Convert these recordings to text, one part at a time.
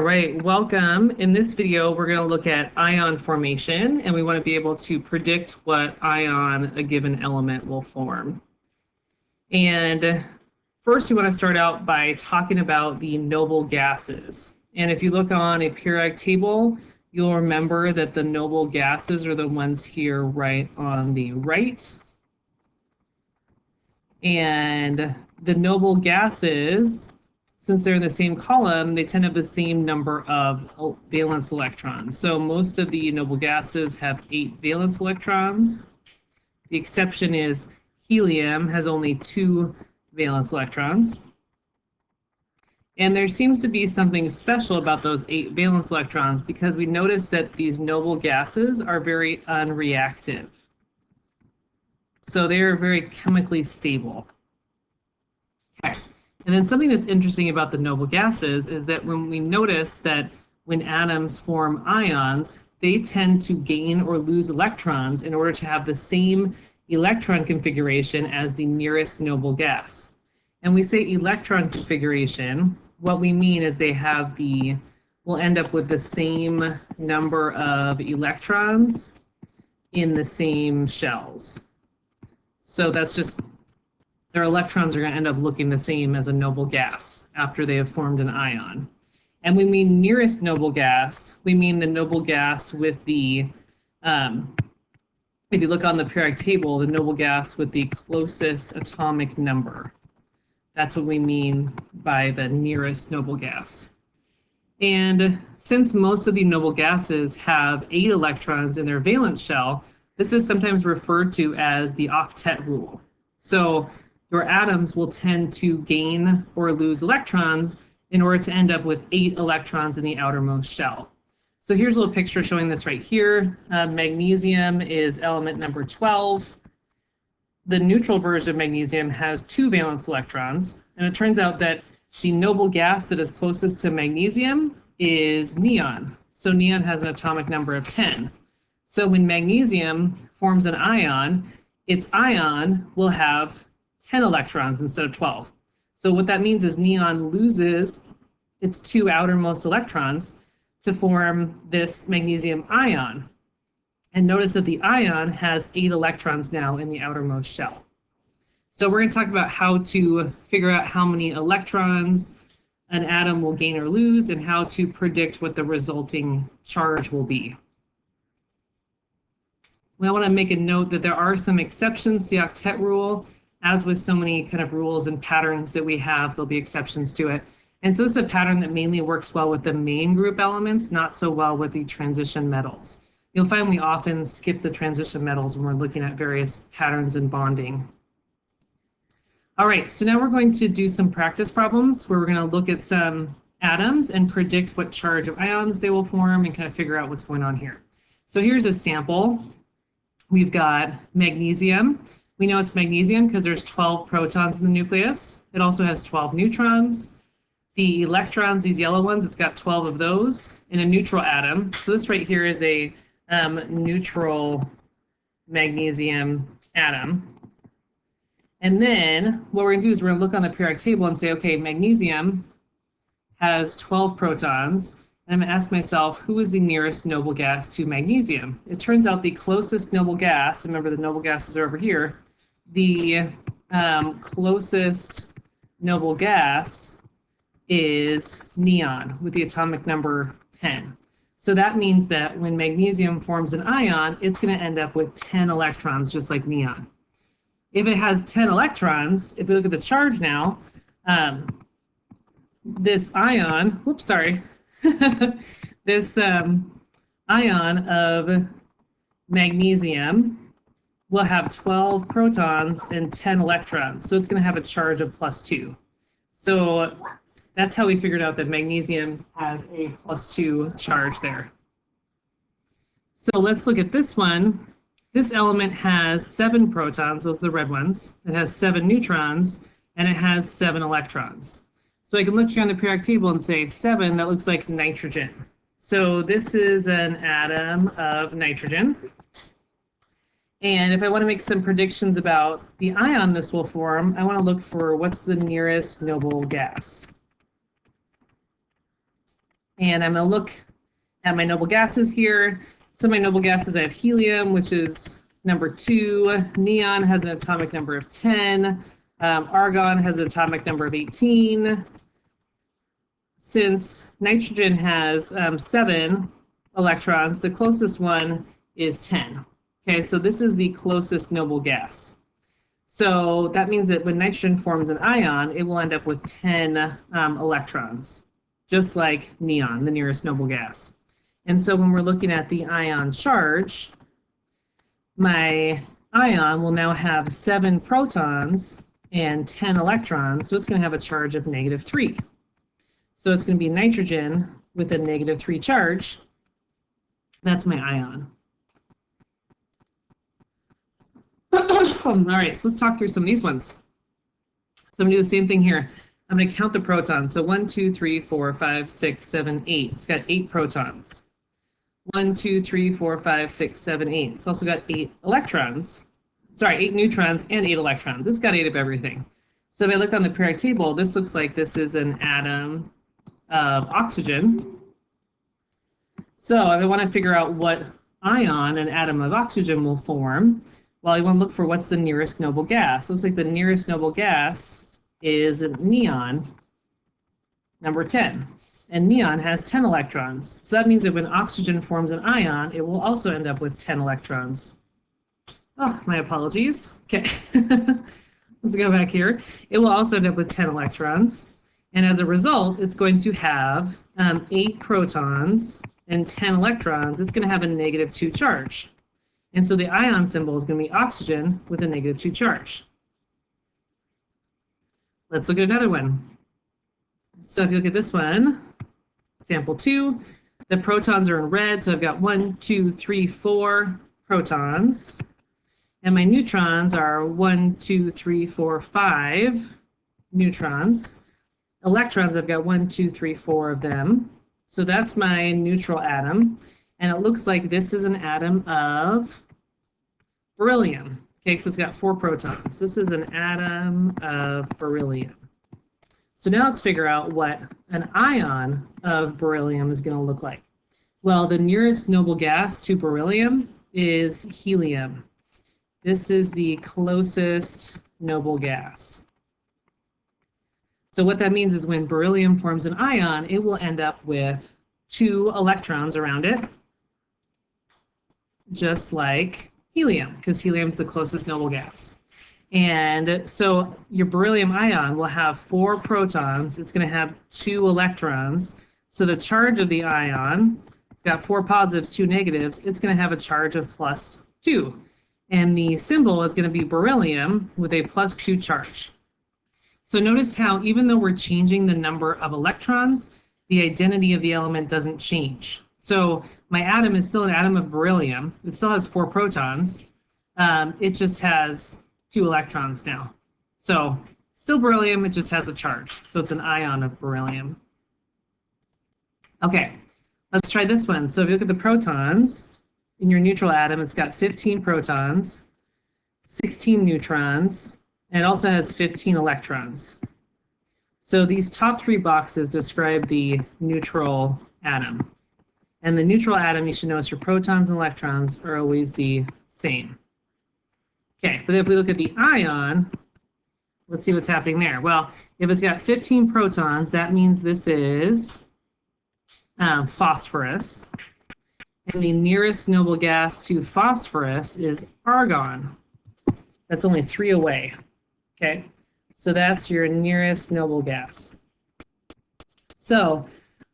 All right, welcome. In this video, we're going to look at ion formation, and we want to be able to predict what ion a given element will form. And first, we want to start out by talking about the noble gases. And if you look on a periodic table, you'll remember that the noble gases are the ones here right on the right. And the noble gases, since they're in the same column, they tend to have the same number of valence electrons. So most of the noble gases have 8 valence electrons. The exception is helium has only 2 valence electrons. And there seems to be something special about those 8 valence electrons because we notice that these noble gases are very unreactive. So they are very chemically stable. Okay. And then something that's interesting about the noble gases is that when we notice that when atoms form ions, they tend to gain or lose electrons in order to have the same electron configuration as the nearest noble gas. And we say electron configuration, what we mean is they have we'll end up with the same number of electrons in the same shells. So that's just, their electrons are going to end up looking the same as a noble gas after they have formed an ion. And we mean nearest noble gas, we mean the noble gas with the, if you look on the periodic table, the noble gas with the closest atomic number. That's what we mean by the nearest noble gas. And since most of the noble gases have 8 electrons in their valence shell, this is sometimes referred to as the octet rule. So your atoms will tend to gain or lose electrons in order to end up with 8 electrons in the outermost shell. So here's a little picture showing this right here. Magnesium is element number 12. The neutral version of magnesium has 2 valence electrons, and it turns out that the noble gas that is closest to magnesium is neon. So neon has an atomic number of 10. So when magnesium forms an ion, its ion will have 10 electrons instead of 12. So what that means is neon loses its 2 outermost electrons to form this magnesium ion. And notice that the ion has 8 electrons now in the outermost shell. So we're going to talk about how to figure out how many electrons an atom will gain or lose and how to predict what the resulting charge will be. I want to make a note that there are some exceptions to the octet rule. As with so many kind of rules and patterns that we have, there'll be exceptions to it. And so it's a pattern that mainly works well with the main group elements, not so well with the transition metals. You'll find we often skip the transition metals when we're looking at various patterns and bonding. All right, so now we're going to do some practice problems where we're going to look at some atoms and predict what charge of ions they will form and kind of figure out what's going on here. So here's a sample. We've got magnesium. We know it's magnesium because there's 12 protons in the nucleus. It also has 12 neutrons. The electrons, these yellow ones, it's got 12 of those in a neutral atom. So this right here is a neutral magnesium atom. And then what we're going to do is we're going to look on the periodic table and say, okay, magnesium has 12 protons. And I'm going to ask myself, who is the nearest noble gas to magnesium? It turns out the closest noble gas, remember the noble gases are over here, the closest noble gas is neon with the atomic number 10. So that means that when magnesium forms an ion, it's going to end up with 10 electrons, just like neon. If it has 10 electrons, if we look at the charge now, this ion, whoops, sorry, this ion of magnesium will have 12 protons and 10 electrons. So it's going to have a charge of +2. So that's how we figured out that magnesium has a +2 charge there. So let's look at this one. This element has 7 protons, those are the red ones. It has 7 neutrons, and it has 7 electrons. So I can look here on the periodic table and say 7, that looks like nitrogen. So this is an atom of nitrogen. And if I want to make some predictions about the ion this will form, I want to look for what's the nearest noble gas. And I'm going to look at my noble gases here. Some of my noble gases, I have helium, which is number 2. Neon has an atomic number of 10. Argon has an atomic number of 18. Since nitrogen has 7 electrons, the closest one is 10. Okay, so this is the closest noble gas. So that means that when nitrogen forms an ion, it will end up with 10 electrons, just like neon, the nearest noble gas. And so when we're looking at the ion charge, my ion will now have 7 protons and 10 electrons, so it's going to have a charge of -3. So it's going to be nitrogen with a -3 charge. That's my ion. All right, so let's talk through some of these ones. So I'm going to do the same thing here. I'm going to count the protons. So 1, 2, 3, 4, 5, 6, 7, 8. It's got 8 protons. 1, 2, 3, 4, 5, 6, 7, 8. It's also got 8 electrons. Sorry, 8 neutrons and 8 electrons. It's got 8 of everything. So if I look on the periodic table, this looks like this is an atom of oxygen. So if I want to figure out what ion an atom of oxygen will form, well, I want to look for what's the nearest noble gas. Looks like the nearest noble gas is neon, number 10. And neon has 10 electrons. So that means that when oxygen forms an ion, it will also end up with 10 electrons. Oh, my apologies. Okay, let's go back here. It will also end up with 10 electrons. And as a result, it's going to have 8 protons and 10 electrons. It's going to have a -2 charge. And so the ion symbol is going to be oxygen with a -2 charge. Let's look at another one. So if you look at this one, example 2, the protons are in red. So I've got 1, 2, 3, 4 protons. And my neutrons are 1, 2, 3, 4, 5 neutrons. Electrons, I've got 1, 2, 3, 4 of them. So that's my neutral atom. And it looks like this is an atom of beryllium. Okay, so it's got 4 protons. This is an atom of beryllium. So now let's figure out what an ion of beryllium is going to look like. Well, the nearest noble gas to beryllium is helium. This is the closest noble gas. So what that means is when beryllium forms an ion, it will end up with 2 electrons around it, just like helium, because helium is the closest noble gas. And so your beryllium ion will have 4 protons. It's going to have 2 electrons. So the charge of the ion, it's got 4 positives, 2 negatives. It's going to have a charge of +2. And the symbol is going to be beryllium with a +2 charge. So notice how even though we're changing the number of electrons, the identity of the element doesn't change. So my atom is still an atom of beryllium. It still has 4 protons. It just has 2 electrons now. So still beryllium, it just has a charge. So it's an ion of beryllium. Okay, let's try this one. So if you look at the protons, in your neutral atom, it's got 15 protons, 16 neutrons, and it also has 15 electrons. So these top 3 boxes describe the neutral atom. And the neutral atom, you should notice your protons and electrons are always the same. Okay, but if we look at the ion, let's see what's happening there. Well, if it's got 15 protons, that means this is phosphorus. And the nearest noble gas to phosphorus is argon. That's only 3 away. Okay, so that's your nearest noble gas. So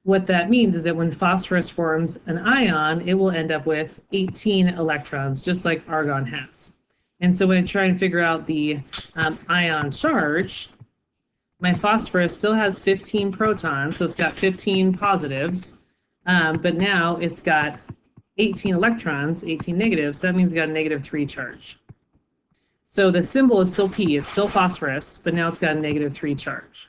what that means is that when phosphorus forms an ion, it will end up with 18 electrons, just like argon has. And so when I try and figure out the ion charge, my phosphorus still has 15 protons, so it's got 15 positives, but now it's got 18 electrons, 18 negatives, so that means it's got a -3 charge. So the symbol is still P, it's still phosphorus, but now it's got a -3 charge.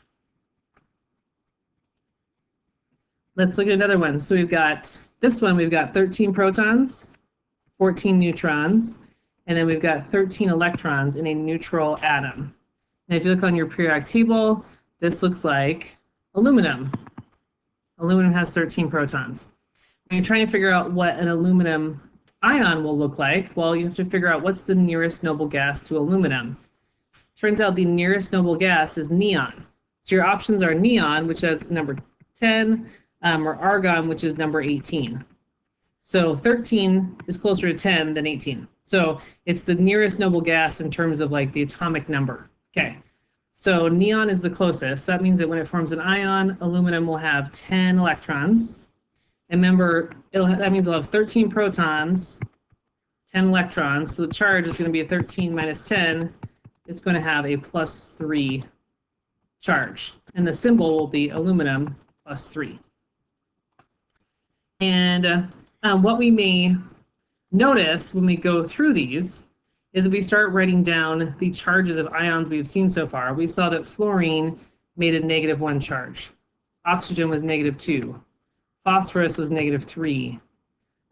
Let's look at another one. So we've got this one, we've got 13 protons, 14 neutrons, and then we've got 13 electrons in a neutral atom. And if you look on your periodic table, this looks like aluminum. Aluminum has 13 protons. When you're trying to figure out what an aluminum ion will look like, well, you have to figure out what's the nearest noble gas to aluminum. Turns out the nearest noble gas is neon. So your options are neon, which has number 10, or argon, which is number 18. So 13 is closer to 10 than 18. So it's the nearest noble gas in terms of like the atomic number. Okay, so neon is the closest. That means that when it forms an ion, aluminum will have 10 electrons. And remember, that means it'll have 13 protons, 10 electrons. So the charge is going to be a 13 minus 10. It's going to have a plus 3 charge. And the symbol will be aluminum plus 3. And what we may notice when we go through these is if we start writing down the charges of ions we've seen so far. We saw that fluorine made a -1 charge. Oxygen was -2. Phosphorus was -3.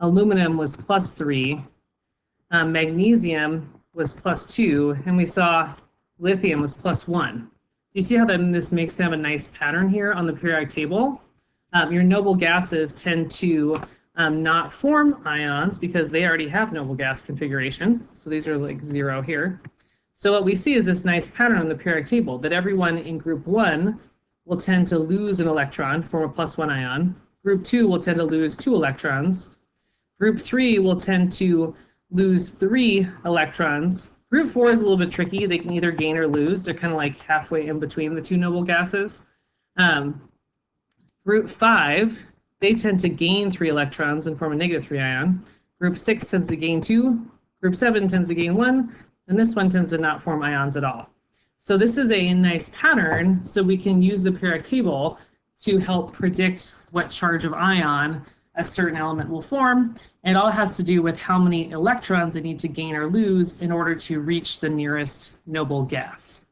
Aluminum was +3. Magnesium was +2. And we saw lithium was +1. Do you see how this makes kind of a nice pattern here on the periodic table? Your noble gases tend to not form ions because they already have noble gas configuration. So these are like 0 here. So what we see is this nice pattern on the periodic table that everyone in group 1 will tend to lose an electron, form a +1 ion. Group 2 will tend to lose 2 electrons. Group 3 will tend to lose 3 electrons. Group 4 is a little bit tricky. They can either gain or lose. They're kind of like halfway in between the two noble gases. Group 5, they tend to gain 3 electrons and form a -3 ion. Group 6 tends to gain 2. Group 7 tends to gain 1. And this one tends to not form ions at all. So this is a nice pattern, so we can use the periodic table to help predict what charge of ion a certain element will form. It all has to do with how many electrons they need to gain or lose in order to reach the nearest noble gas.